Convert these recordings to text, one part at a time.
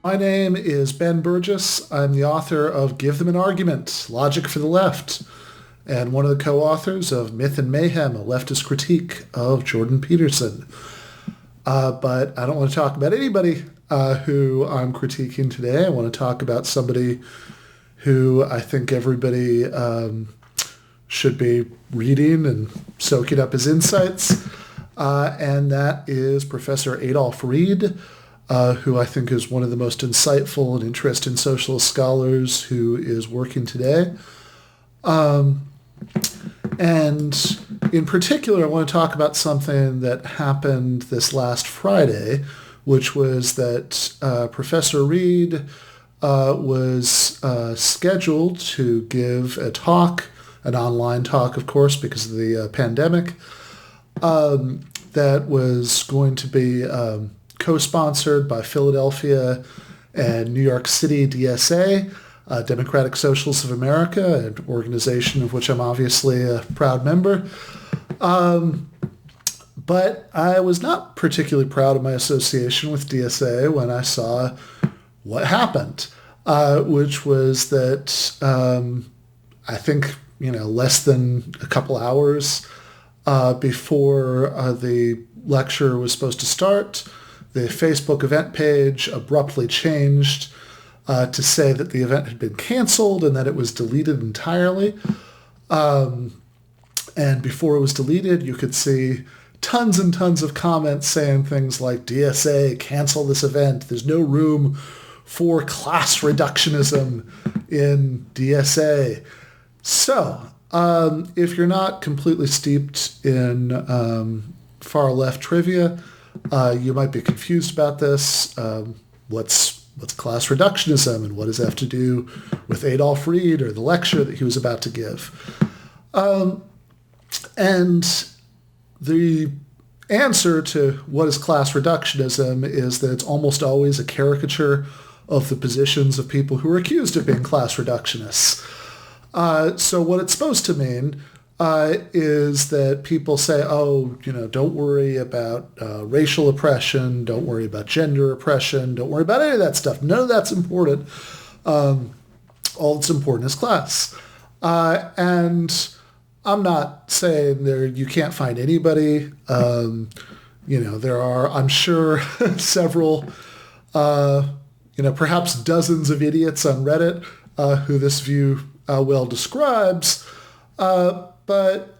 My name is Ben Burgis. I'm the author of Give Them an Argument, Logic for the Left, and one of the co-authors of Myth and Mayhem, a leftist critique of Jordan Peterson. But I don't want to talk about anybody who I'm critiquing today. I want to talk about somebody who I think everybody should be reading and soaking up his insights, and that is Professor Adolph Reed, who I think is one of the most insightful and interesting socialist scholars who is working today. And in particular, I want to talk about something that happened this last Friday, which was that Professor Reed was scheduled to give a talk, an online talk, of course, because of the pandemic, that was going to be co-sponsored by Philadelphia and New York City DSA, Democratic Socialists of America, an organization of which I'm obviously a proud member. But I was not particularly proud of my association with DSA when I saw what happened, which was that I think, less than a couple hours before the lecture was supposed to start, the Facebook event page abruptly changed to say that the event had been canceled and that it was deleted entirely. And before it was deleted, you could see tons and tons of comments saying things like, DSA, cancel this event. There's no room for class reductionism in DSA. So if you're not completely steeped in far left trivia, you might be confused about this. What's class reductionism and what does it have to do with Adolph Reed or the lecture that he was about to give? And the answer to what is class reductionism is that it's almost always a caricature of the positions of people who are accused of being class reductionists. So what it's supposed to mean is that people say, don't worry about racial oppression, don't worry about gender oppression, don't worry about any of that stuff. None of that's important. All that's important is class. And I'm not saying you can't find anybody. There are, I'm sure, several, perhaps dozens of idiots on Reddit who this view well describes. But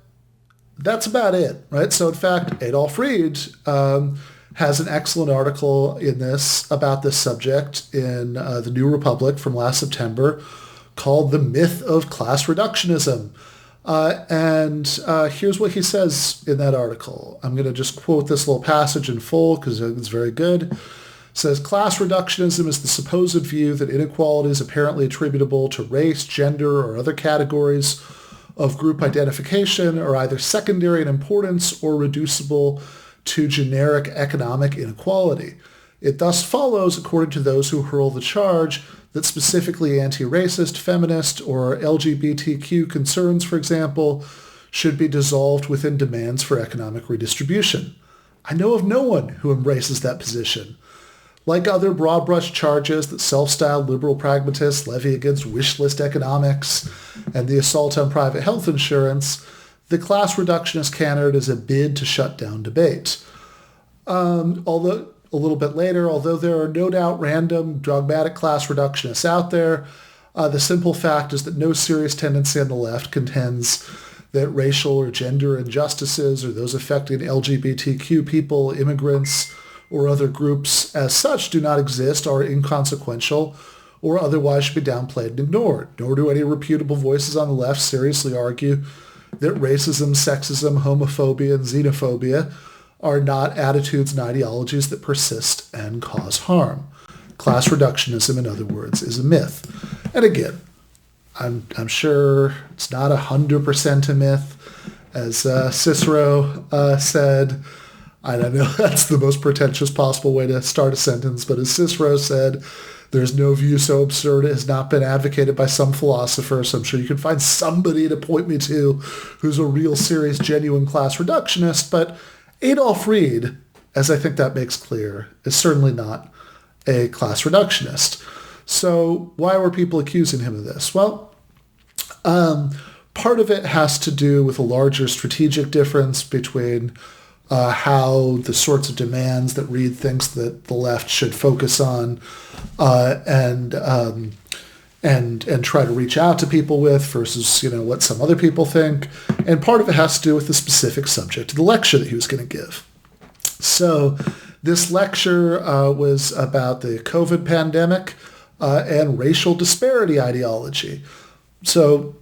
that's about it, right? So in fact, Adolph Reed has an excellent article in this about this subject in the New Republic from last September called The Myth of Class Reductionism. And here's what he says in that article. I'm going to just quote this little passage in full because it's very good. It says, class reductionism is the supposed view that inequality is apparently attributable to race, gender, or other categories of group identification are either secondary in importance or reducible to generic economic inequality. It thus follows, according to those who hurl the charge, that specifically anti-racist, feminist, or LGBTQ concerns, for example, should be dissolved within demands for economic redistribution. I know of no one who embraces that position. Like other broad-brush charges that self-styled liberal pragmatists levy against wish list economics and the assault on private health insurance, the class reductionist canon is a bid to shut down debate. Although a little bit later, although there are no doubt random, dogmatic class reductionists out there, the simple fact is that no serious tendency on the left contends that racial or gender injustices or those affecting LGBTQ people, immigrants, or other groups as such do not exist, are inconsequential, or otherwise should be downplayed and ignored. Nor do any reputable voices on the left seriously argue that racism, sexism, homophobia, and xenophobia are not attitudes and ideologies that persist and cause harm. Class reductionism, in other words, is a myth. And again, I'm sure it's not 100% a myth. As Cicero said, I don't know, that's the most pretentious possible way to start a sentence, but as Cicero said, there's no view so absurd it has not been advocated by some philosopher, so I'm sure you can find somebody to point me to who's a real, serious, genuine class reductionist, but Adolph Reed, as I think that makes clear, is certainly not a class reductionist. So why were people accusing him of this? Well, part of it has to do with a larger strategic difference between how the sorts of demands that Reed thinks that the left should focus on and try to reach out to people with versus, what some other people think. And part of it has to do with the specific subject of the lecture that he was going to give. So this lecture was about the COVID pandemic and racial disparity ideology. So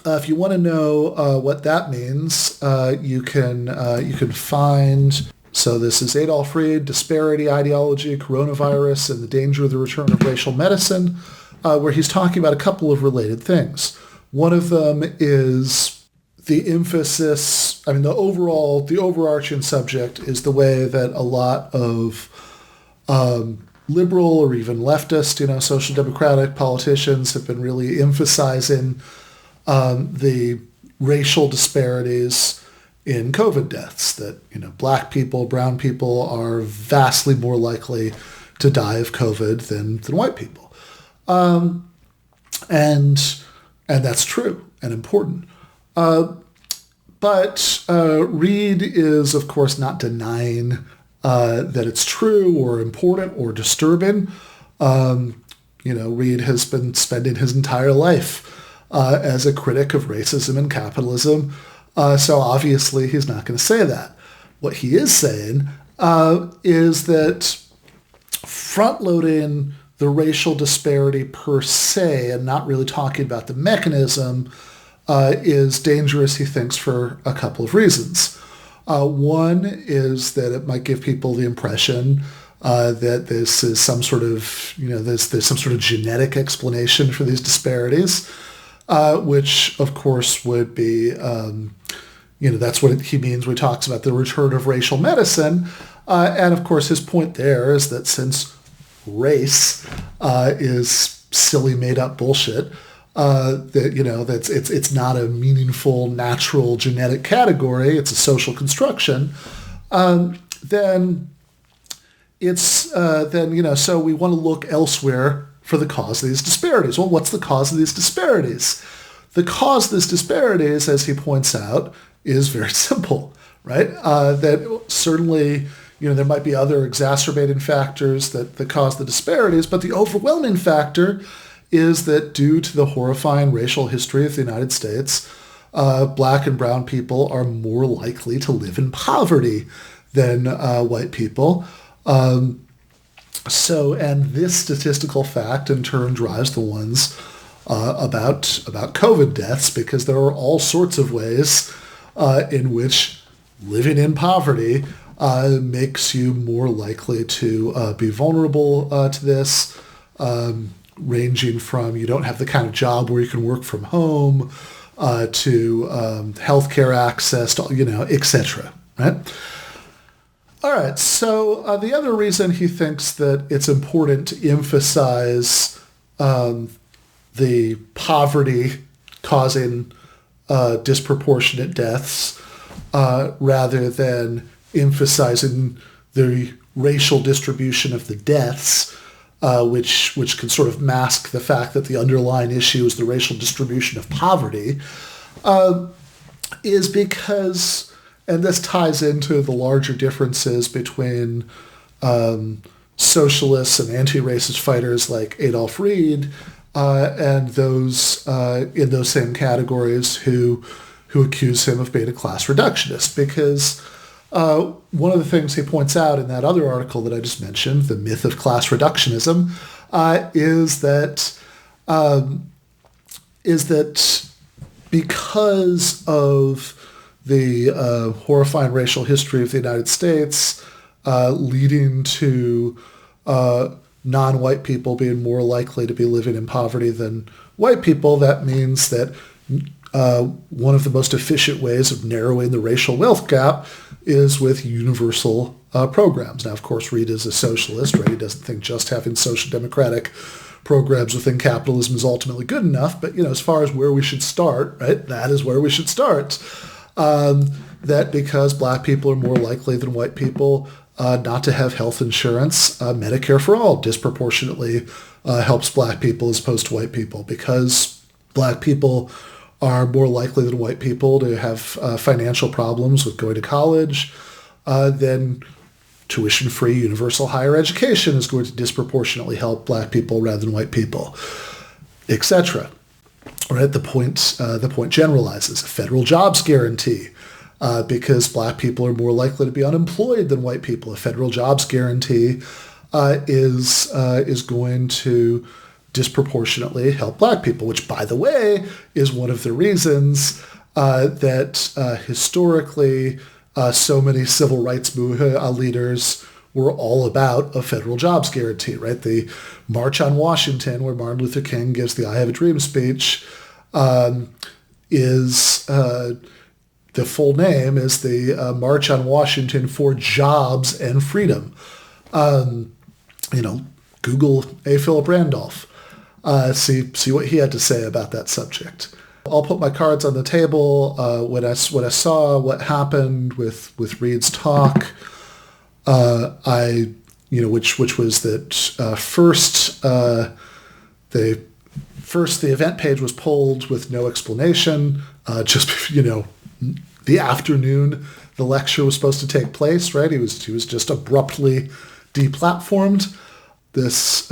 if you want to know what that means, you can find. So this is Adolph Reed, Disparity Ideology, Coronavirus, and the Danger of the Return of Racial Medicine, where he's talking about a couple of related things. One of them is the emphasis. The overarching subject is the way that a lot of liberal or even leftist, social democratic politicians have been really emphasizing the racial disparities in COVID deaths, that, black people, brown people are vastly more likely to die of COVID than white people. And that's true and important. But Reed is, of course, not denying that it's true or important or disturbing. Reed has been spending his entire life as a critic of racism and capitalism. So obviously he's not going to say that. What he is saying is that front-loading the racial disparity per se and not really talking about the mechanism is dangerous, he thinks, for a couple of reasons. One is that it might give people the impression that this is some sort of, there's some sort of genetic explanation for these disparities, which of course would be, that's what he means when he talks about the return of racial medicine. And of course his point there is that since race is silly made up bullshit, that it's not a meaningful natural genetic category, it's a social construction, then so we want to look elsewhere for the cause of these disparities. Well, what's the cause of these disparities? The cause of these disparities, as he points out, is very simple, right? That certainly, there might be other exacerbating factors that cause the disparities, but the overwhelming factor is that due to the horrifying racial history of the United States, black and brown people are more likely to live in poverty than white people. And this statistical fact in turn drives the ones about COVID deaths, because there are all sorts of ways in which living in poverty makes you more likely to be vulnerable to this, ranging from you don't have the kind of job where you can work from home to healthcare access, to, etc. Right? All right. So the other reason he thinks that it's important to emphasize the poverty causing disproportionate deaths rather than emphasizing the racial distribution of the deaths, which can sort of mask the fact that the underlying issue is the racial distribution of poverty, is because, and this ties into the larger differences between socialists and anti-racist fighters like Adolph Reed and those in those same categories who accuse him of being a class reductionist, because one of the things he points out in that other article that I just mentioned, The Myth of Class Reductionism, is that because of the horrifying racial history of the United States, leading to non-white people being more likely to be living in poverty than white people, that means that one of the most efficient ways of narrowing the racial wealth gap is with universal programs. Now, of course, Reed is a socialist, right? He doesn't think just having social democratic programs within capitalism is ultimately good enough. But, as far as where we should start, right, that is where we should start. That because black people are more likely than white people not to have health insurance. Medicare for all disproportionately helps black people as opposed to white people, because black people are more likely than white people to have financial problems with going to college. Then tuition-free universal higher education is going to disproportionately help black people rather than white people, etc. Right? The point generalizes. A federal jobs guarantee, because black people are more likely to be unemployed than white people. A federal jobs guarantee is going to disproportionately help black people, which, by the way, is one of the reasons that historically so many civil rights leaders were all about a federal jobs guarantee, right? The March on Washington, where Martin Luther King gives the I Have a Dream speech, is the full name is the March on Washington for Jobs and Freedom. Google A. Philip Randolph. See what he had to say about that subject. I'll put my cards on the table. When I saw what happened with Reed's talk, which was that first the event page was pulled with no explanation. The afternoon the lecture was supposed to take place, right? He was just abruptly deplatformed. This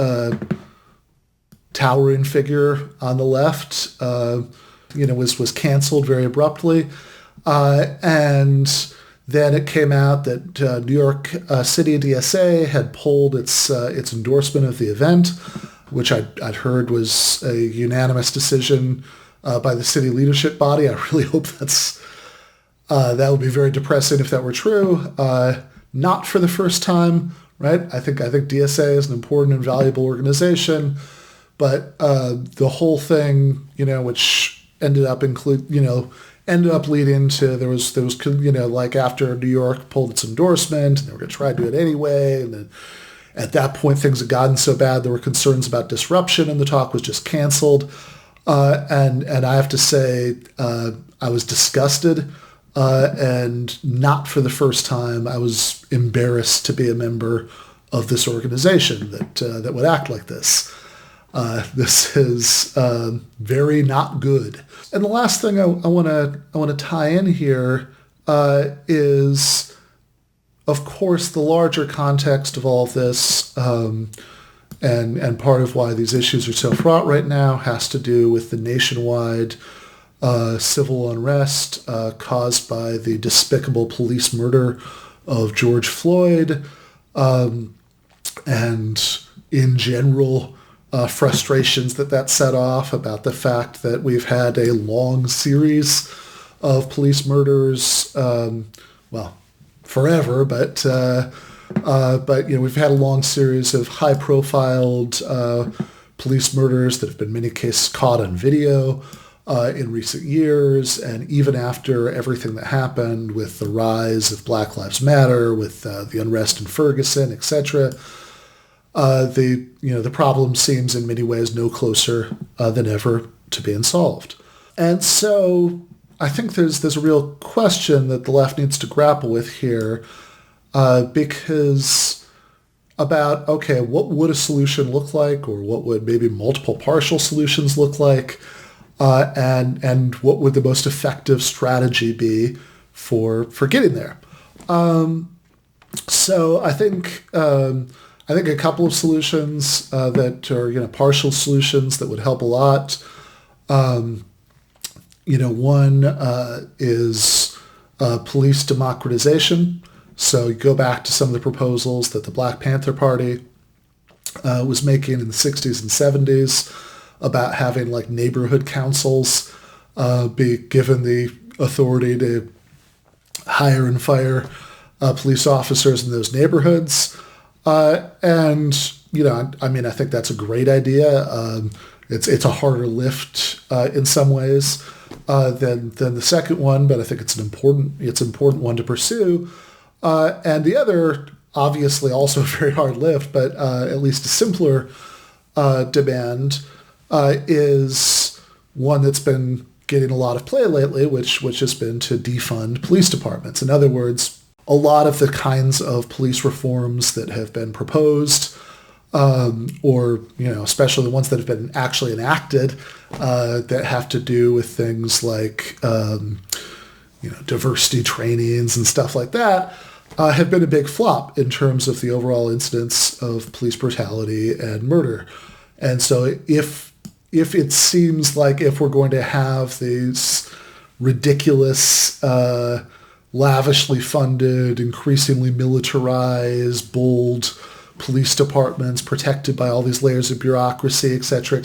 towering figure on the left, was canceled very abruptly. And then it came out that New York City DSA had pulled its endorsement of the event, which I'd heard was a unanimous decision by the city leadership body. I really hope that would be very depressing if that were true. Not for the first time, right? I think DSA is an important and valuable organization, but the whole thing, which ended up leading to there was like after New York pulled its endorsement, they were going to try to do it anyway, and then at that point things had gotten so bad there were concerns about disruption, and the talk was just canceled. And I have to say I was disgusted, and not for the first time. I was embarrassed to be a member of this organization that would act like this. This is very not good. And the last thing I want to tie in here is, of course, the larger context of all of this, and part of why these issues are so fraught right now has to do with the nationwide civil unrest caused by the despicable police murder of George Floyd, and in general frustrations that set off about the fact that we've had a long series of police murders, forever, but we've had a long series of high-profiled police murders that have been in many cases caught on video in recent years, and even after everything that happened with the rise of Black Lives Matter, with the unrest in Ferguson, etc., the problem seems in many ways no closer than ever to being solved. And so I think there's a real question that the left needs to grapple with here, because about, okay, what would a solution look like, or what would maybe multiple partial solutions look like, and what would the most effective strategy be for getting there? So I think a couple of solutions that are partial solutions that would help a lot. One is police democratization. So you go back to some of the proposals that the Black Panther Party was making in the 60s and 70s about having like neighborhood councils be given the authority to hire and fire police officers in those neighborhoods. I think that's a great idea. It's a harder lift in some ways than the second one, but I think it's an important one to pursue. And the other, obviously also a very hard lift, but at least a simpler demand is one that's been getting a lot of play lately, which has been to defund police departments. In other words, a lot of the kinds of police reforms that have been proposed, or especially the ones that have been actually enacted, that have to do with things like diversity trainings and stuff like that, have been a big flop in terms of the overall incidence of police brutality and murder. And so if it seems like if we're going to have these ridiculous, lavishly funded, increasingly militarized, bold police departments protected by all these layers of bureaucracy, et cetera,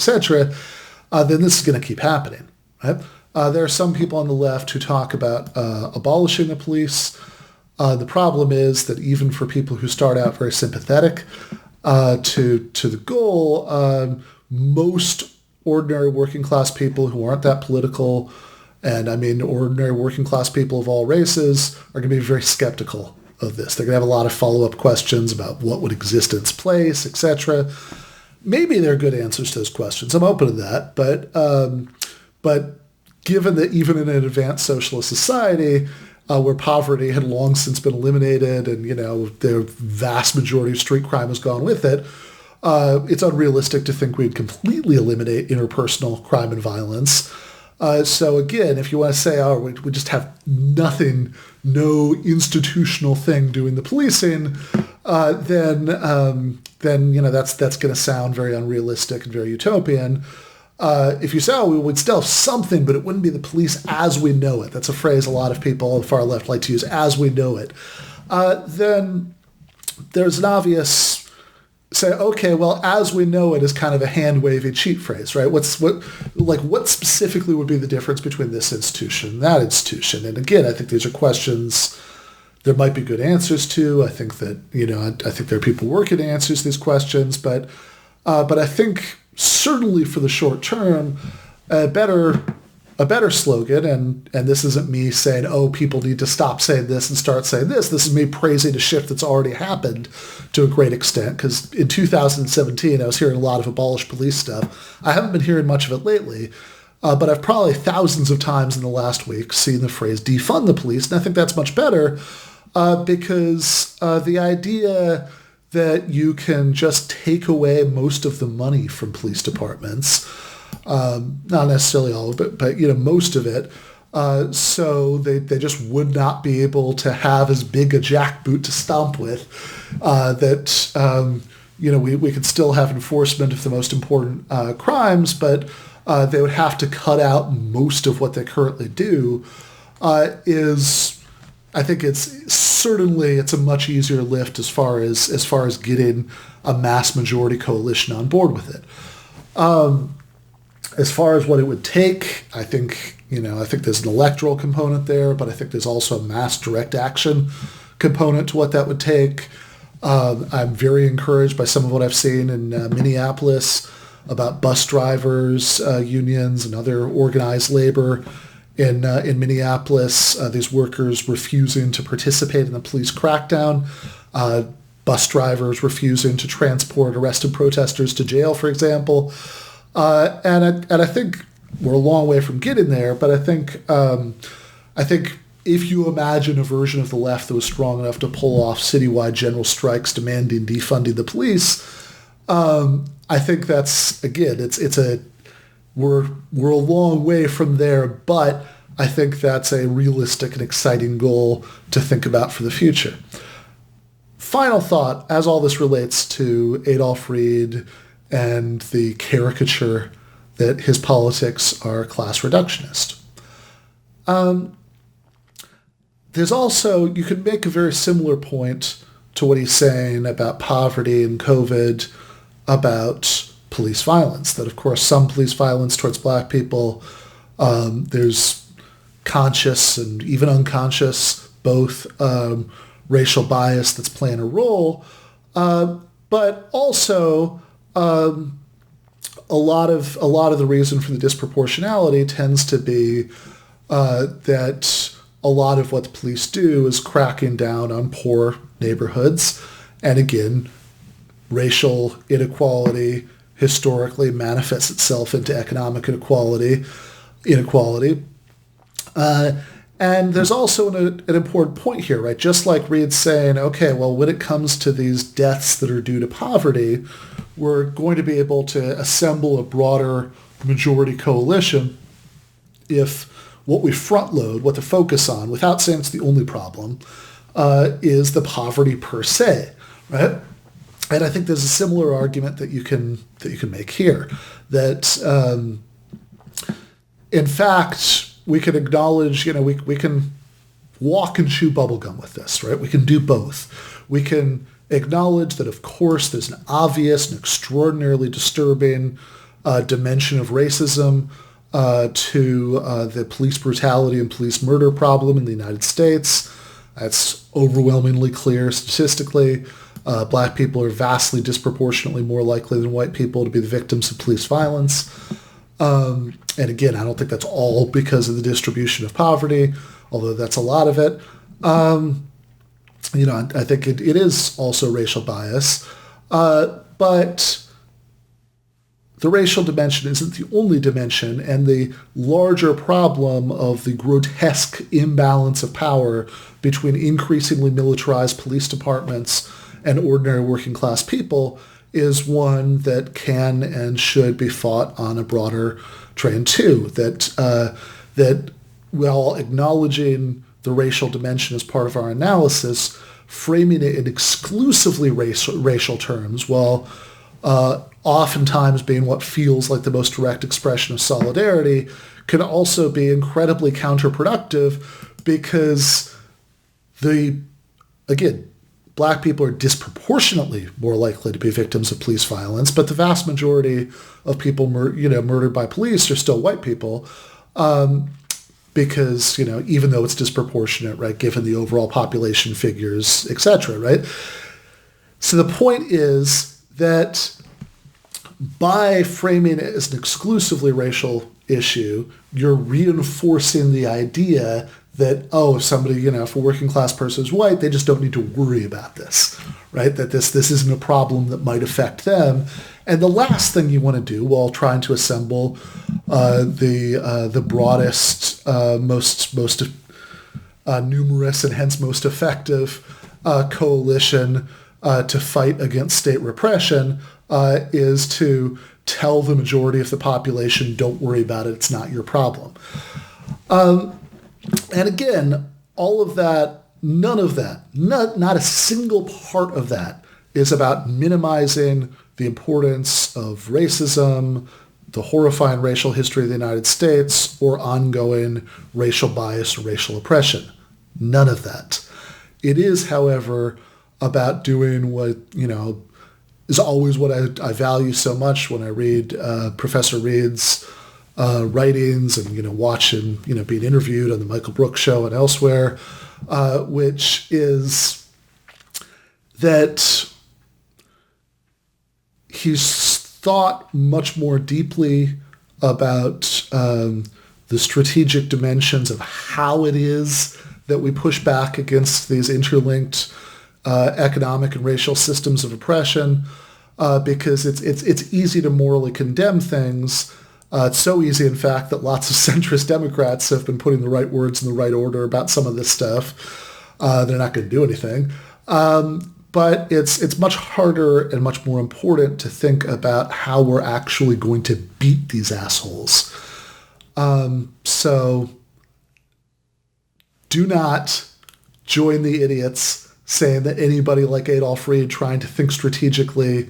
then this is going to keep happening, right? There are some people on the left who talk about abolishing the police. The problem is that even for people who start out very sympathetic to the goal, most ordinary working class people who aren't that political, and I mean ordinary working class people of all races, are going to be very skeptical of this. They're going to have a lot of follow-up questions about what would exist in its place, etc. Maybe there are good answers to those questions. I'm open to that, but given that even in an advanced socialist society, where poverty had long since been eliminated and, the vast majority of street crime has gone with it, it's unrealistic to think we'd completely eliminate interpersonal crime and violence. So again, if you want to say, we just have nothing, no institutional thing doing the policing, then that's going to sound very unrealistic and very utopian. If you say, we would still have something, but it wouldn't be the police as we know it. That's a phrase a lot of people on the far left like to use, as we know it. Then there's an obvious say, okay, well, as we know it is kind of a hand-wavy cheat phrase, right? What specifically would be the difference between this institution and that institution? And again, I think these are questions there might be good answers to. I think that, I think there are people working to answers to these questions, but I think certainly for the short term, a better slogan, and this isn't me saying, people need to stop saying this and start saying this. This is me praising a shift that's already happened to a great extent, because in 2017, I was hearing a lot of abolish police stuff. I haven't been hearing much of it lately, but I've probably thousands of times in the last week seen the phrase defund the police, and I think that's much better because the idea that you can just take away most of the money from police departments, not necessarily all of it, but most of it, so they just would not be able to have as big a jackboot to stomp with, we could still have enforcement of the most important crimes, but they would have to cut out most of what they currently do, I think it's a much easier lift as far as getting a mass majority coalition on board with it. As far as what it would take, I think there's an electoral component there, but I think there's also a mass direct action component to what that would take. I'm very encouraged by some of what I've seen in Minneapolis about bus drivers, unions, and other organized labor in Minneapolis. These workers refusing to participate in the police crackdown, bus drivers refusing to transport arrested protesters to jail, for example. And I think we're a long way from getting there, but I think if you imagine a version of the left that was strong enough to pull off citywide general strikes demanding defunding the police, I think that's, again, we're a long way from there, but I think that's a realistic and exciting goal to think about for the future. Final thought, as all this relates to Adolph Reed and the caricature that his politics are class reductionist. There's also, you could make a very similar point to what he's saying about poverty and COVID, about police violence, that of course some police violence towards black people, there's conscious and even unconscious, both racial bias that's playing a role, but also a lot of the reason for the disproportionality tends to be that a lot of what the police do is cracking down on poor neighborhoods, and again, racial inequality historically manifests itself into economic inequality, And there's also an important point here, right? Just like Reed's saying, okay, well, when it comes to these deaths that are due to poverty, we're going to be able to assemble a broader majority coalition if what we front load, what to focus on, without saying it's the only problem, is the poverty per se, right? And I think there's a similar argument that you can make here, that in fact we can acknowledge, we can walk and chew bubblegum with this, right? We can do both. We can acknowledge that, of course, there's an obvious and extraordinarily disturbing dimension of racism to the police brutality and police murder problem in the United States. That's overwhelmingly clear statistically. Black people are vastly disproportionately more likely than white people to be the victims of police violence. And again, I don't think that's all because of the distribution of poverty, although that's a lot of it. I think it is also racial bias. But the racial dimension isn't the only dimension, and the larger problem of the grotesque imbalance of power between increasingly militarized police departments and ordinary working class people is one that can and should be fought on a broader train too. That while acknowledging the racial dimension as part of our analysis, framing it in exclusively racial terms, while oftentimes being what feels like the most direct expression of solidarity, can also be incredibly counterproductive because Black people are disproportionately more likely to be victims of police violence, but the vast majority of people murdered by police are still white people, because even though it's disproportionate, right, given the overall population figures, etc., right? So the point is that by framing it as an exclusively racial issue, you're reinforcing the idea that, if somebody, if a working class person is white, they just don't need to worry about this, right? That this isn't a problem that might affect them. And the last thing you want to do while trying to assemble the broadest, most numerous, and hence most effective coalition to fight against state repression is to tell the majority of the population, don't worry about it, it's not your problem. And again, all of that, none of that, not a single part of that is about minimizing the importance of racism, the horrifying racial history of the United States, or ongoing racial bias or racial oppression. None of that. It is, however, about doing what, is always what I value so much when I read Professor Reed's writings and, watch him, being interviewed on the Michael Brooks show and elsewhere, which is that he's thought much more deeply about the strategic dimensions of how it is that we push back against these interlinked economic and racial systems of oppression, because it's easy to morally condemn things. It's so easy, in fact, that lots of centrist Democrats have been putting the right words in the right order about some of this stuff. They're not going to do anything. But it's much harder and much more important to think about how we're actually going to beat these assholes. So do not join the idiots saying that anybody like Adolph Reed trying to think strategically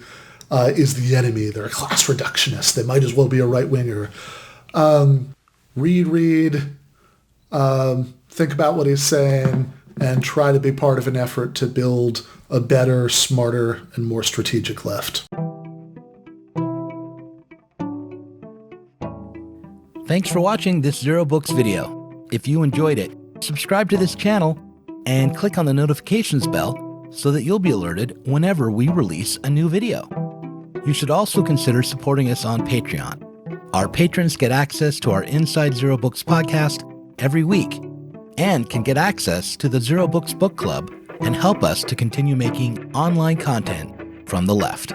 is the enemy. They're a class reductionist. They might as well be a right-winger. Read, think about what he's saying, and try to be part of an effort to build a better, smarter, and more strategic left. Thanks for watching this Zer0 Books video. If you enjoyed it, subscribe to this channel and click on the notifications bell so that you'll be alerted whenever we release a new video. You should also consider supporting us on Patreon. Our patrons get access to our Inside Zer0 Books podcast every week and can get access to the Zer0 Books book club and help us to continue making online content from the left.